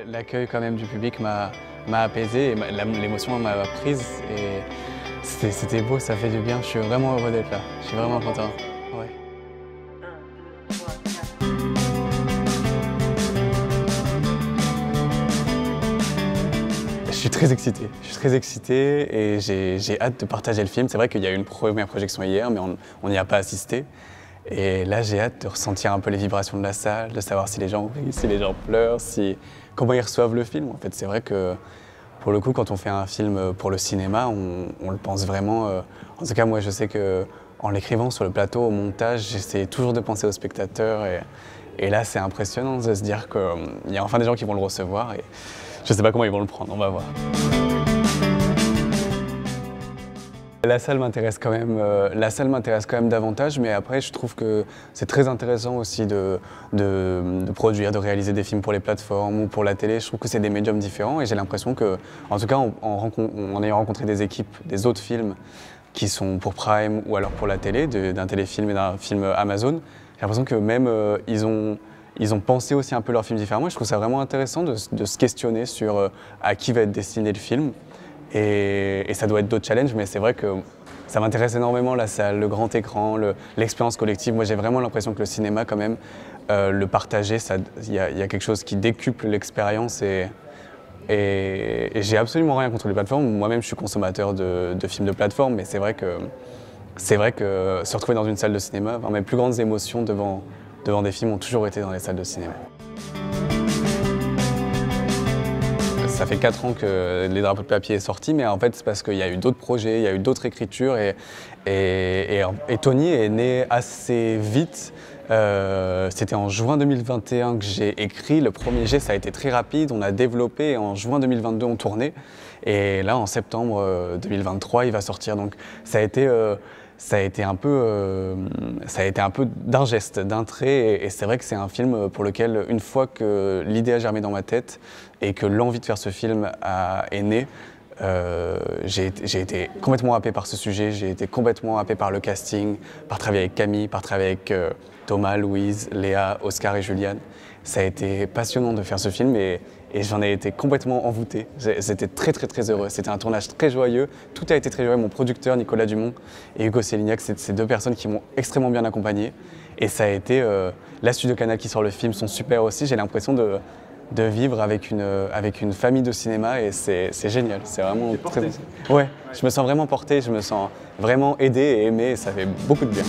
L'accueil quand même du public m'a apaisé et l'émotion m'a prise et c'était beau, ça fait du bien. Je suis vraiment heureux d'être là. Je suis vraiment content. Ouais. Je suis très excité et j'ai hâte de partager le film. C'est vrai qu'il y a eu une première projection hier, mais on n'y a pas assisté. Et là, j'ai hâte de ressentir un peu les vibrations de la salle, de savoir si les gens rient, si les gens pleurent, comment ils reçoivent le film. En fait, c'est vrai que pour le coup, quand on fait un film pour le cinéma, on le pense vraiment. En tout cas, moi, je sais qu'en l'écrivant sur le plateau, au montage, j'essaie toujours de penser aux spectateurs. Et là, c'est impressionnant de se dire qu'il y a enfin des gens qui vont le recevoir. Et je ne sais pas comment ils vont le prendre, on va voir. La salle m'intéresse quand même davantage, mais après je trouve que c'est très intéressant aussi de produire, de réaliser des films pour les plateformes ou pour la télé. Je trouve que c'est des médiums différents et j'ai l'impression que, en tout cas en ayant rencontré des équipes des autres films qui sont pour Prime ou alors pour la télé, d'un téléfilm et d'un film Amazon, j'ai l'impression que même ils ont pensé aussi un peu leur film différemment. Et je trouve ça vraiment intéressant de se questionner sur à qui va être destiné le film. Et ça doit être d'autres challenges, mais c'est vrai que ça m'intéresse énormément, la salle, le grand écran, l'expérience collective. Moi, j'ai vraiment l'impression que le cinéma, quand même, le partager, il y a quelque chose qui décuple l'expérience. Et j'ai absolument rien contre les plateformes. Moi-même, je suis consommateur de films de plateforme, mais c'est vrai que se retrouver dans une salle de cinéma, mes plus grandes émotions devant des films ont toujours été dans les salles de cinéma. Ça fait 4 ans que Les Drapeaux de papier est sorti, mais en fait c'est parce qu'il y a eu d'autres projets, il y a eu d'autres écritures et Tony est né assez vite. C'était en juin 2021 que j'ai écrit. Le premier jet, ça a été très rapide, on a développé et en juin 2022 on tournait. Et là en septembre 2023 il va sortir, donc ça a été un peu d'un geste, d'un trait, et c'est vrai que c'est un film pour lequel, une fois que l'idée a germé dans ma tête et que l'envie de faire ce film est née, j'ai été complètement happé par ce sujet, j'ai été complètement happé par le casting, par travailler avec Camille, par travailler avec Thomas, Louise, Léa, Oscar et Juliane. Ça a été passionnant de faire ce film et j'en ai été complètement envoûté. J'étais très heureux. C'était un tournage très joyeux. Tout a été très joyeux. Mon producteur Nicolas Dumont et Hugo Sélignac, c'est ces deux personnes qui m'ont extrêmement bien accompagné. Et ça a été la Studio Canal qui sort le film sont super aussi. J'ai l'impression de vivre avec une famille de cinéma et c'est génial. C'est vraiment très. Ouais, je me sens vraiment porté, je me sens vraiment aidé et aimé. Et ça fait beaucoup de bien.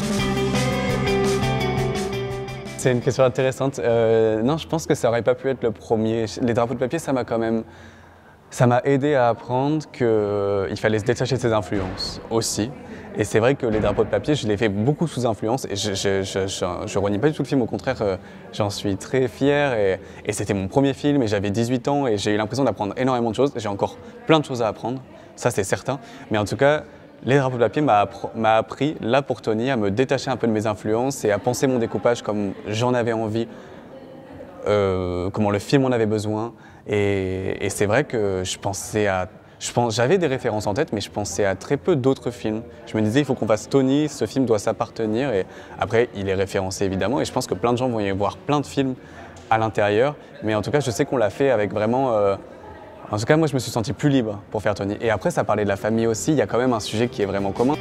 C'est une question intéressante. Non, je pense que ça aurait pas pu être le premier. Les drapeaux de papier, ça m'a aidé à apprendre qu'il fallait se détacher de ses influences aussi. Et c'est vrai que les drapeaux de papier, je l'ai fait beaucoup sous influence et je renie pas du tout le film, au contraire, j'en suis très fier et c'était mon premier film et j'avais 18 ans et j'ai eu l'impression d'apprendre énormément de choses. J'ai encore plein de choses à apprendre, ça c'est certain. Mais en tout cas, les drapeaux de papier m'a appris, là pour Tony, à me détacher un peu de mes influences et à penser mon découpage comme j'en avais envie, comment le film en avait besoin. Et c'est vrai que j'avais des références en tête, mais je pensais à très peu d'autres films. Je me disais, il faut qu'on fasse Tony, ce film doit s'appartenir. Et après, il est référencé évidemment, et je pense que plein de gens vont y voir plein de films à l'intérieur. Mais en tout cas, je sais qu'on l'a fait avec vraiment. En tout cas, moi, je me suis senti plus libre pour faire Tony. Et après, ça parlait de la famille aussi. Il y a quand même un sujet qui est vraiment commun.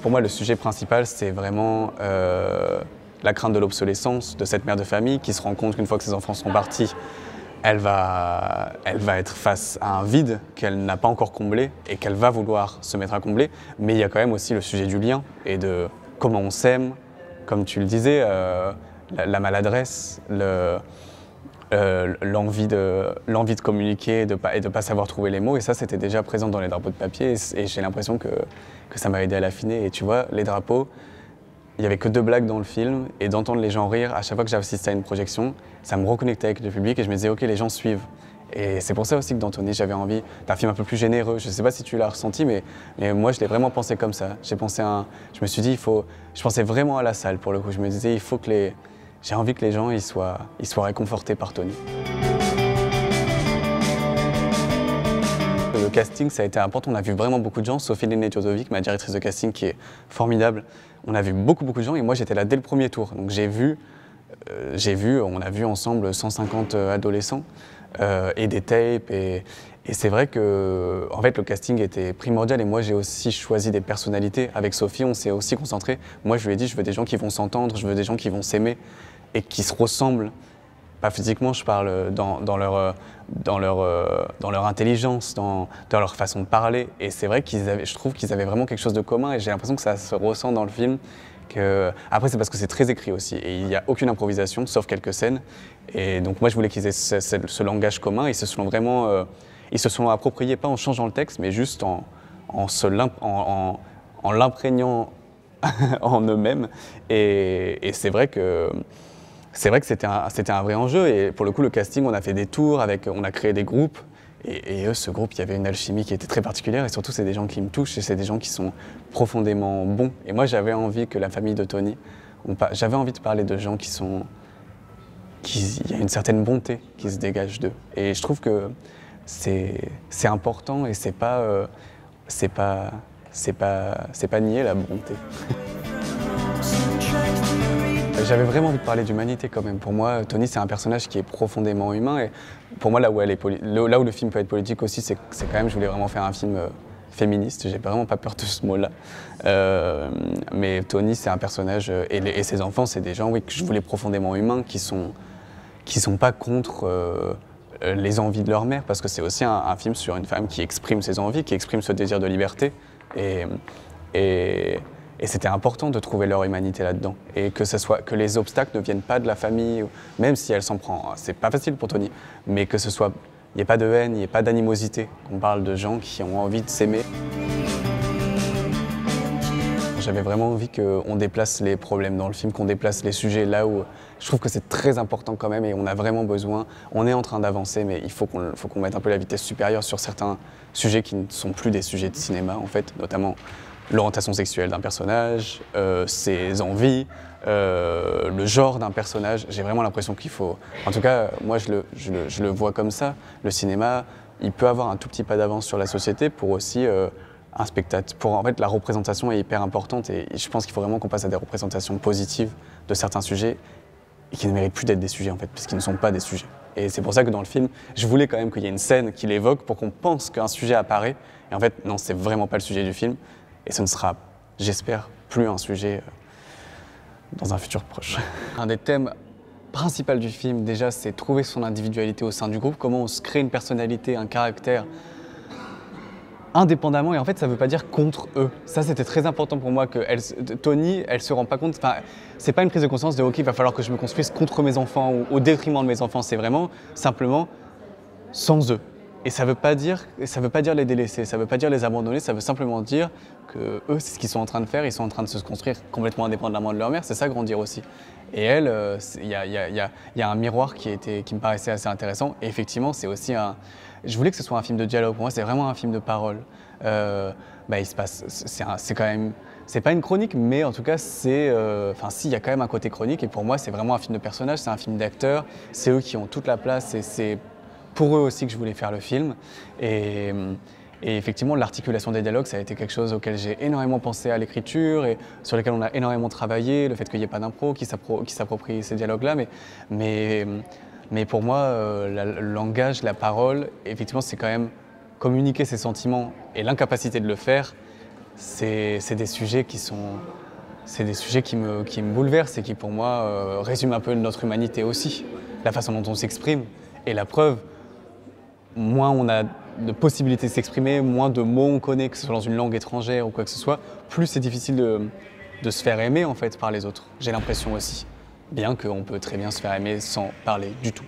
Pour moi, le sujet principal, c'est vraiment la crainte de l'obsolescence de cette mère de famille qui se rend compte qu'une fois que ses enfants sont partis, elle va être face à un vide qu'elle n'a pas encore comblé et qu'elle va vouloir se mettre à combler. Mais il y a quand même aussi le sujet du lien et de comment on s'aime, comme tu le disais, la maladresse, l'envie de communiquer et de pas savoir trouver les mots. Et ça, c'était déjà présent dans les drapeaux de papier et j'ai l'impression que ça m'a aidé à l'affiner. Et tu vois, les drapeaux, il n'y avait que 2 blagues dans le film et d'entendre les gens rire à chaque fois que j'assistais à une projection, ça me reconnectait avec le public et je me disais ok, les gens suivent. Et c'est pour ça aussi que dans Tony, j'avais envie d'un film un peu plus généreux. Je ne sais pas si tu l'as ressenti, mais moi je l'ai vraiment pensé comme ça. Je me suis dit, je pensais vraiment à la salle pour le coup. Je me disais, j'ai envie que les gens ils soient réconfortés par Tony. Le casting, ça a été important. On a vu vraiment beaucoup de gens. Sophie Lenné-Djodovic, ma directrice de casting, qui est formidable. On a vu beaucoup de gens et moi, j'étais là dès le premier tour. Donc j'ai vu on a vu ensemble 150 adolescents et des tapes. Et c'est vrai que en fait, le casting était primordial et moi j'ai aussi choisi des personnalités. Avec Sophie, on s'est aussi concentré. Moi je lui ai dit, je veux des gens qui vont s'entendre, je veux des gens qui vont s'aimer et qui se ressemblent. Pas physiquement, je parle dans leur intelligence, dans leur façon de parler. Et c'est vrai je trouve qu'ils avaient vraiment quelque chose de commun et j'ai l'impression que ça se ressent dans le film. Après, c'est parce que c'est très écrit aussi et il n'y a aucune improvisation, sauf quelques scènes. Et donc moi, je voulais qu'ils aient ce langage commun. Ils se sont appropriés, pas en changeant le texte, mais juste en l'imprégnant en eux-mêmes. Et c'est vrai que c'était un vrai enjeu. Et pour le coup, le casting, on a fait des tours, on a créé des groupes. Et eux, ce groupe, il y avait une alchimie qui était très particulière. Et surtout, c'est des gens qui me touchent et c'est des gens qui sont profondément bons. Et moi, j'avais envie que la famille de Tony, j'avais envie de parler de gens il y a une certaine bonté qui se dégage d'eux. Et je trouve que c'est important et c'est pas nier la bonté. J'avais vraiment envie de parler d'humanité quand même. Pour moi, Tony, c'est un personnage qui est profondément humain. Et pour moi, là où le film peut être politique aussi, c'est quand même, je voulais vraiment faire un film féministe. J'ai vraiment pas peur de ce mot-là. Mais Tony, c'est un personnage, et ses enfants, c'est des gens, oui, que je voulais profondément humains, qui sont pas contre les envies de leur mère, parce que c'est aussi un film sur une femme qui exprime ses envies, qui exprime ce désir de liberté. Et c'était important de trouver leur humanité là-dedans. Et que les obstacles ne viennent pas de la famille, même si elle s'en prend. C'est pas facile pour Tony, mais il n'y ait pas de haine, il n'y ait pas d'animosité. Qu'on parle de gens qui ont envie de s'aimer. J'avais vraiment envie qu'on déplace les problèmes dans le film, qu'on déplace les sujets là où je trouve que c'est très important quand même et on a vraiment besoin. On est en train d'avancer, mais il faut qu'on mette un peu la vitesse supérieure sur certains sujets qui ne sont plus des sujets de cinéma, en fait, notamment l'orientation sexuelle d'un personnage, ses envies, le genre d'un personnage. J'ai vraiment l'impression qu'il faut... En tout cas, moi, je le vois comme ça. Le cinéma, il peut avoir un tout petit pas d'avance sur la société pour aussi un spectacle. En fait, la représentation est hyper importante et je pense qu'il faut vraiment qu'on passe à des représentations positives de certains sujets et qui ne méritent plus d'être des sujets, en fait, puisqu'ils ne sont pas des sujets. Et c'est pour ça que dans le film, je voulais quand même qu'il y ait une scène qui l'évoque pour qu'on pense qu'un sujet apparaît. Et en fait, non, c'est vraiment pas le sujet du film. Et ce ne sera, j'espère, plus un sujet dans un futur proche. Un des thèmes principaux du film, déjà, c'est trouver son individualité au sein du groupe, comment on se crée une personnalité, un caractère indépendamment, et en fait, ça ne veut pas dire contre eux. Ça, c'était très important pour moi que Tony, elle se rend pas compte, c'est pas une prise de conscience de « ok, il va falloir que je me construise contre mes enfants ou au détriment de mes enfants », c'est vraiment simplement sans eux. Et ça veut pas dire les délaisser, ça veut pas dire les abandonner, ça veut simplement dire que eux, c'est ce qu'ils sont en train de faire, ils sont en train de se construire complètement indépendamment de leur mère, c'est ça grandir aussi. Et elle, il y a un miroir qui me paraissait assez intéressant. Et effectivement, c'est aussi je voulais que ce soit un film de dialogue. Pour moi, c'est vraiment un film de parole. Il se passe, c'est quand même, c'est pas une chronique, mais en tout cas, si, il y a quand même un côté chronique. Et pour moi, c'est vraiment un film de personnages, c'est un film d'acteurs. C'est eux qui ont toute la place et c'est pour eux aussi que je voulais faire le film. Et effectivement, l'articulation des dialogues, ça a été quelque chose auquel j'ai énormément pensé à l'écriture et sur lequel on a énormément travaillé, le fait qu'il n'y ait pas d'impro, qui s'approprie ces dialogues-là. Mais pour moi, le langage, la parole, effectivement, c'est quand même communiquer ses sentiments et l'incapacité de le faire, c'est des sujets qui me bouleversent et qui, pour moi, résument un peu notre humanité aussi, la façon dont on s'exprime. Et la preuve, moins on a de possibilités de s'exprimer, moins de mots on connaît, que ce soit dans une langue étrangère ou quoi que ce soit, plus c'est difficile de se faire aimer en fait par les autres. J'ai l'impression aussi, bien qu'on peut très bien se faire aimer sans parler du tout.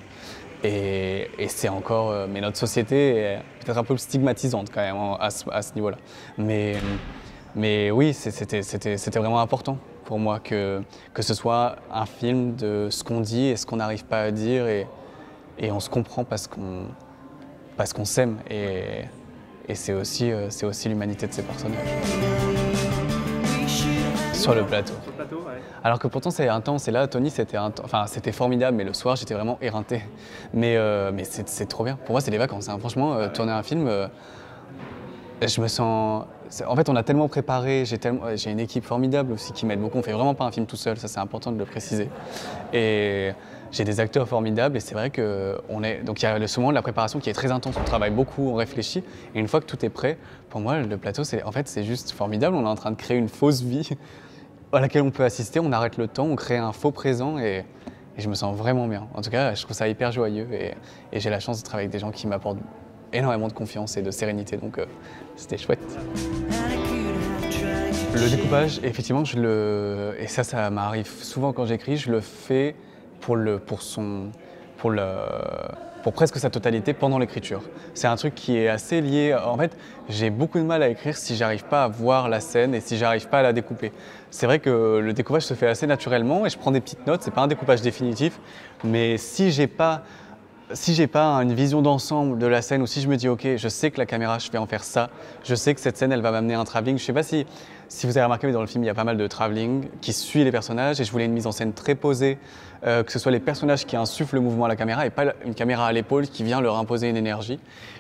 Et c'est encore, mais notre société est peut-être un peu stigmatisante quand même à ce niveau-là. Mais oui, c'était vraiment important pour moi que ce soit un film de ce qu'on dit et ce qu'on n'arrive pas à dire et on se comprend parce qu'on s'aime et c'est aussi l'humanité de ces personnages. Sur le plateau. Sur le plateau, ouais. Alors que pourtant c'est intense et là Tony c'était formidable mais le soir j'étais vraiment éreinté. Mais c'est trop bien. Pour moi c'est les vacances, hein. Franchement tourner un film Je me sens... En fait, on a tellement préparé, j'ai une équipe formidable aussi qui m'aide beaucoup. On fait vraiment pas un film tout seul, ça c'est important de le préciser. Et j'ai des acteurs formidables et c'est vrai donc il y a ce moment de la préparation qui est très intense. On travaille beaucoup, on réfléchit et une fois que tout est prêt, pour moi le plateau c'est juste formidable. On est en train de créer une fausse vie à laquelle on peut assister. On arrête le temps, on crée un faux présent et je me sens vraiment bien. En tout cas, je trouve ça hyper joyeux et j'ai la chance de travailler avec des gens qui m'apportent énormément de confiance et de sérénité, donc c'était chouette. Le découpage, effectivement, et ça m'arrive souvent quand j'écris, je le fais pour presque sa totalité pendant l'écriture. C'est un truc qui est assez lié. En fait, j'ai beaucoup de mal à écrire si j'arrive pas à voir la scène et si j'arrive pas à la découper. C'est vrai que le découpage se fait assez naturellement et je prends des petites notes. C'est pas un découpage définitif, mais si j'ai pas une vision d'ensemble de la scène ou si je me dis ok, je sais que la caméra, je vais en faire ça, je sais que cette scène, elle va m'amener un travelling. Je sais pas si vous avez remarqué, mais dans le film, il y a pas mal de travelling qui suit les personnages et je voulais une mise en scène très posée, que ce soit les personnages qui insufflent le mouvement à la caméra et pas une caméra à l'épaule qui vient leur imposer une énergie.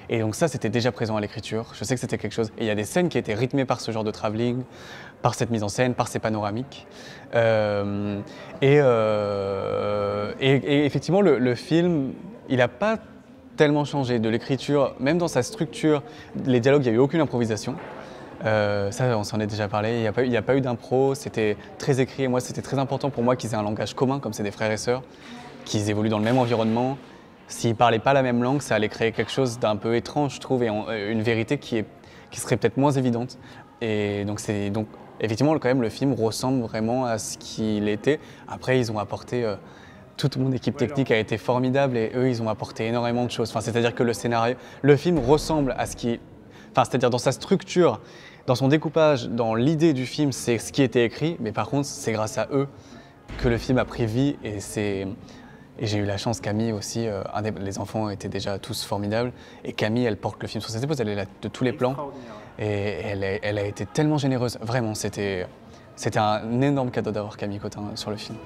Et donc ça, c'était déjà présent à l'écriture. Je sais que c'était quelque chose. Et il y a des scènes qui étaient rythmées par ce genre de travelling, par cette mise en scène, par ces panoramiques. Et effectivement, le film, il n'a pas tellement changé de l'écriture, même dans sa structure. Les dialogues, il n'y a eu aucune improvisation. Ça, on s'en est déjà parlé. Il n'y a pas eu d'impro, c'était très écrit. Et moi, c'était très important pour moi qu'ils aient un langage commun, comme c'est des frères et sœurs, qu'ils évoluent dans le même environnement. S'ils ne parlaient pas la même langue, ça allait créer quelque chose d'un peu étrange, je trouve, et une vérité qui serait peut-être moins évidente. Et donc, effectivement, quand même, le film ressemble vraiment à ce qu'il était. Après, ils ont apporté... toute mon équipe technique a été formidable et eux, ils ont apporté énormément de choses. Enfin, c'est-à-dire que le film ressemble à ce qui... Enfin, c'est-à-dire dans sa structure, dans son découpage, dans l'idée du film, c'est ce qui était écrit. Mais par contre, c'est grâce à eux que le film a pris vie et j'ai eu la chance, Camille aussi, les enfants étaient déjà tous formidables. Et Camille, elle porte le film sur ses épaules, elle est là de tous les plans. Et elle a été tellement généreuse. Vraiment, c'était un énorme cadeau d'avoir Camille Cotin sur le film.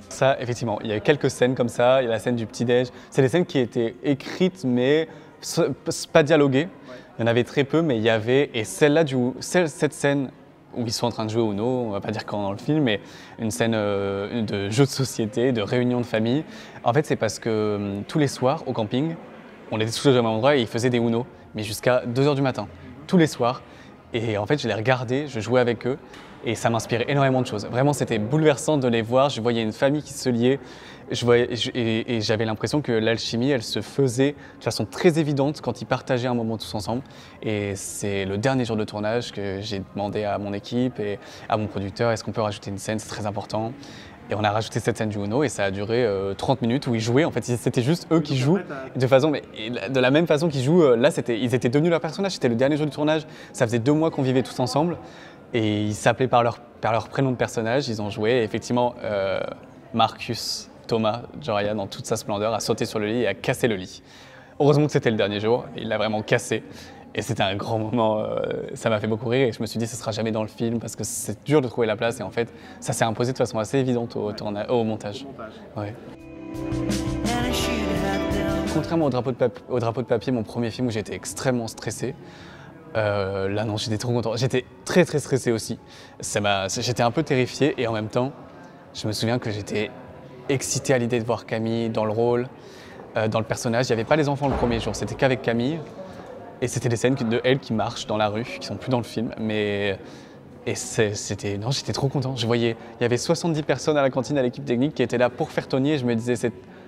Ça, effectivement, il y a eu quelques scènes comme ça. Il y a la scène du petit-déj. C'est des scènes qui étaient écrites, mais pas dialoguées. Il y en avait très peu, mais il y avait... Et cette scène où ils sont en train de jouer au Uno, on va pas dire quand dans le film, mais une scène de jeu de société, de réunion de famille. En fait, c'est parce que tous les soirs, au camping, on était tous au même endroit et ils faisaient des Uno, mais jusqu'à 2 h du matin, tous les soirs. Et en fait, je les regardais, je jouais avec eux et ça m'inspirait énormément de choses. Vraiment, c'était bouleversant de les voir. Je voyais une famille qui se liait et j'avais l'impression que l'alchimie, elle se faisait de façon très évidente quand ils partageaient un moment tous ensemble. Et c'est le dernier jour de tournage que j'ai demandé à mon équipe et à mon producteur, est-ce qu'on peut rajouter une scène, c'est très important. Et on a rajouté cette scène du Uno et ça a duré 30 minutes où ils jouaient. En fait, c'était juste eux qui jouent de la même façon qu'ils jouent. Là, ils étaient devenus leur personnage. C'était le dernier jour du tournage. Ça faisait 2 mois qu'on vivait tous ensemble et ils s'appelaient par leur prénom de personnage. Ils ont joué. Et effectivement, Marcus, Thomas, Joria, dans toute sa splendeur, a sauté sur le lit et a cassé le lit. Heureusement que c'était le dernier jour. Il l'a vraiment cassé. Et c'était un grand moment, ça m'a fait beaucoup rire et je me suis dit ce sera jamais dans le film parce que c'est dur de trouver la place et en fait ça s'est imposé de façon assez évidente au montage. Ouais. Contrairement au drapeau de papier, mon premier film où j'étais extrêmement stressé, là non, j'étais trop content. J'étais très très stressé aussi. J'étais un peu terrifié et en même temps, je me souviens que j'étais excité à l'idée de voir Camille dans le rôle, dans le personnage. Il n'y avait pas les enfants le premier jour, c'était qu'avec Camille. Et c'était des scènes de elle qui marchent dans la rue, qui sont plus dans le film. J'étais trop content. Il y avait 70 personnes à la cantine, à l'équipe technique, qui étaient là pour faire Tony. Et je me disais,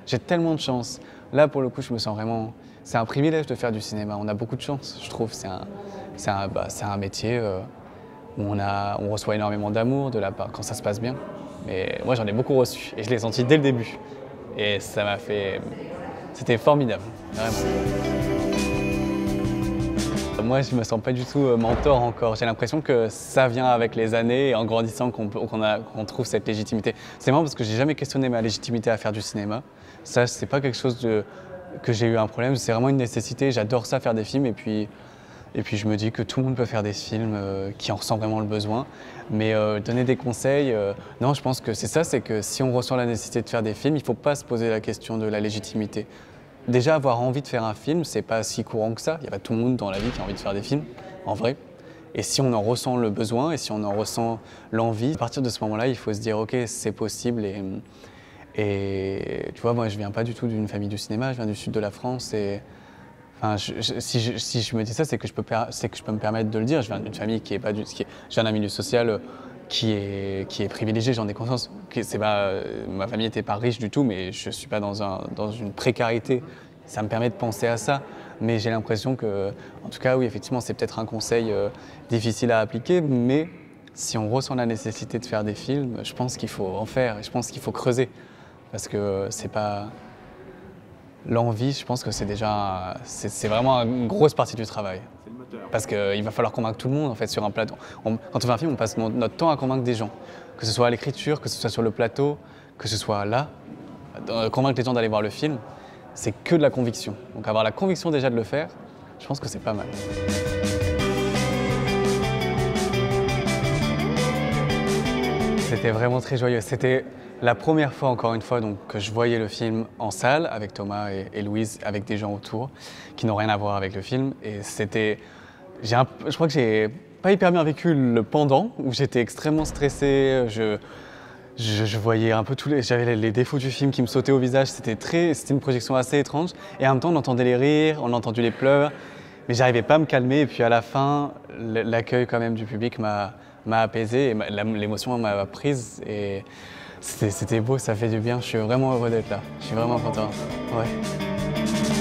j'ai tellement de chance. Là, pour le coup, je me sens vraiment... C'est un privilège de faire du cinéma. On a beaucoup de chance, je trouve. C'est un métier où on reçoit énormément d'amour de la part quand ça se passe bien. Mais moi, j'en ai beaucoup reçu. Et je l'ai senti dès le début. Et ça m'a fait... C'était formidable, vraiment. Moi, je me sens pas du tout mentor encore. J'ai l'impression que ça vient avec les années et en grandissant qu'on trouve cette légitimité. C'est marrant parce que j'ai jamais questionné ma légitimité à faire du cinéma. Ça, c'est pas quelque chose que j'ai eu un problème. C'est vraiment une nécessité. J'adore ça, faire des films. Et puis je me dis que tout le monde peut faire des films qui en ressent vraiment le besoin. Mais donner des conseils, non, je pense que c'est ça. C'est que si on ressent la nécessité de faire des films, il faut pas se poser la question de la légitimité. déjà avoir envie de faire un film, c'est pas si courant que ça. Il n'y a pas tout le monde dans la vie qui a envie de faire des films, en vrai. Et si on en ressent le besoin et si on en ressent l'envie, à partir de ce moment-là, il faut se dire ok, c'est possible. Et tu vois, moi, je viens pas du tout d'une famille du cinéma, je viens du sud de la France. Et enfin, si je me dis ça, c'est que je peux me permettre de le dire. Je viens d'une famille qui est pas du, je viens d'un milieu social qui est privilégié, j'en ai conscience. Ma famille n'était pas riche du tout, mais je suis pas dans une précarité. Ça me permet de penser à ça. Mais j'ai l'impression que, en tout cas, oui, effectivement, c'est peut-être un conseil difficile à appliquer, mais si on ressent la nécessité de faire des films, je pense qu'il faut en faire et je pense qu'il faut creuser. Parce que c'est pas. L'envie, je pense que c'est déjà. C'est vraiment une grosse partie du travail. C'est le moteur. Parce qu'il va falloir convaincre tout le monde en fait sur un plateau. Quand on fait un film, on passe notre temps à convaincre des gens. Que ce soit à l'écriture, que ce soit sur le plateau, que ce soit là. Convaincre les gens d'aller voir le film, c'est que de la conviction. Donc avoir la conviction déjà de le faire, je pense que c'est pas mal. C'était vraiment très joyeux. C'était la première fois, encore une fois, donc, que je voyais le film en salle avec Thomas et Louise, avec des gens autour qui n'ont rien à voir avec le film. Et c'était, je crois que j'ai pas hyper bien vécu le pendant, où j'étais extrêmement stressé. Je voyais un peu j'avais les défauts du film qui me sautaient au visage. C'était une projection assez étrange. Et en même temps, on entendait les rires, on a entendu les pleurs, mais j'arrivais pas à me calmer. Et puis à la fin, l'accueil quand même du public m'a apaisé et l'émotion m'a prise. Et c'était beau, ça fait du bien. Je suis vraiment heureux d'être là. Je suis vraiment content. Ouais.